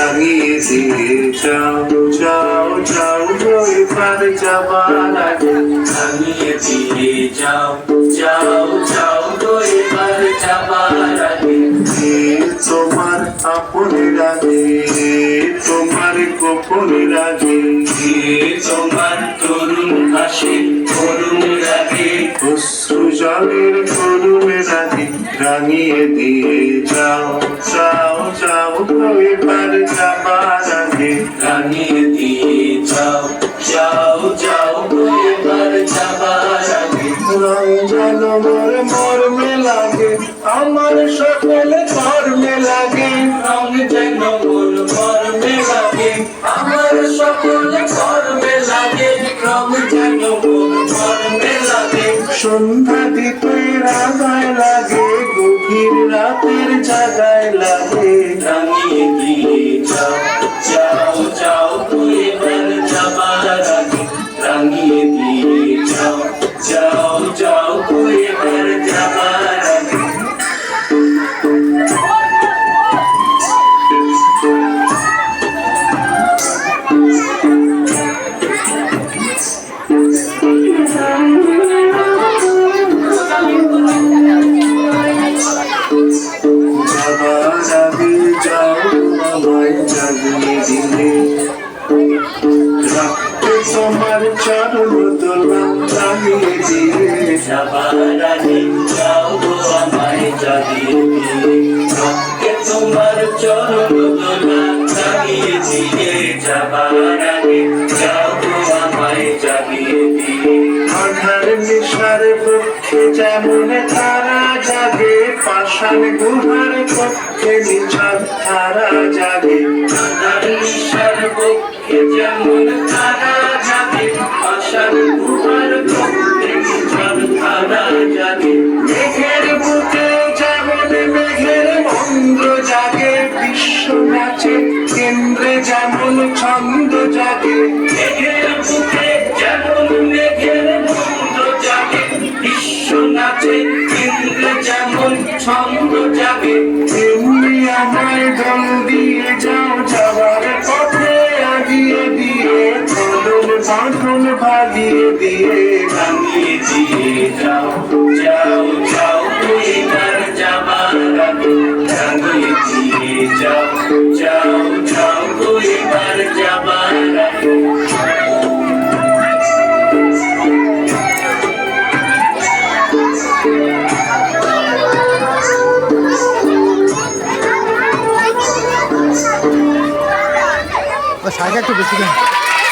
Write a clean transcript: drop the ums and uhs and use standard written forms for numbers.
রাঙিয়ে দিয়ে যাও যাও যাও এবার যাবার আগে রাঙিয়ে দিয়ে যাও যাও যাও এবার যাবার আগে তোমার আপন রাগে তোমার গোপন রাগে তোমার তরুণ হাসি করুণ রাগে অশ্রু জলের করুণ রাগে রাঙিয়ে দিয়ে যাও যাও যাও এবার যাবার আগে রাঙিয়ে দিয়ে যাও যাও যাও এবার যাবার আগে রং যেন মোর মর্মে লাগে আমার সকলে কর্মে লাগে রং যেন মোর মর্মে লাগে আমার সকলে কর্মে লাগে রং যেন মোর মর্মে লাগে সন্ধ্যা দিতে রাগায় লাগে গভীর রাতের জাগায় লাগে রাঙিয়ে দিয়ে যাও যাও যাও এবার যাবার আগে রাঙিয়ে দিয়ে যাও যাও যাও এবার যাবার আগে তোমার চরণ দোলা রাঙিয়ে দিয়ে যাবার আগে যাও আমায় জাগিয়ে দিয়ে তোমার চরণ দোলা রাঙিয়ে দিয়ে যাবার আগে যাও আমায় জাগিয়ে দিয়ে আধার নিশার পক্ষে যেমন তারা জাগে পাষাণ গুহার পক্ষে নিছাদ তারা জাগে আধার নিশার পক্ষে যেমন তারা জাগে পাষাণ গুহার পক্ষে নিছাদ তারা জাগে মেঘের বুকে যেমন মেঘের মন্দ জাগে বিশ্ব নাচে কেন্দ্রে যেমন ছন্দ জাগে মেঘের বুকে যেমন মেঘের মন্দ জাগে বিশ্ব নাচে কেন্দ্রে যেমন ছন্দ জাগে তেমনি আমায় দল দিয়ে যাও যাবার পথে আগিয়ে দিয়ে চলন বাঁধন ভাগিয়ে দিয়ে ভাঙিয়ে দিয়ে যাও যাও যাও এবার যাবার আগে ভাঙিয়ে দিয়ে যাও যাও যাও এবার যাবার আগে শাড়িটা একটু বেশি দেন।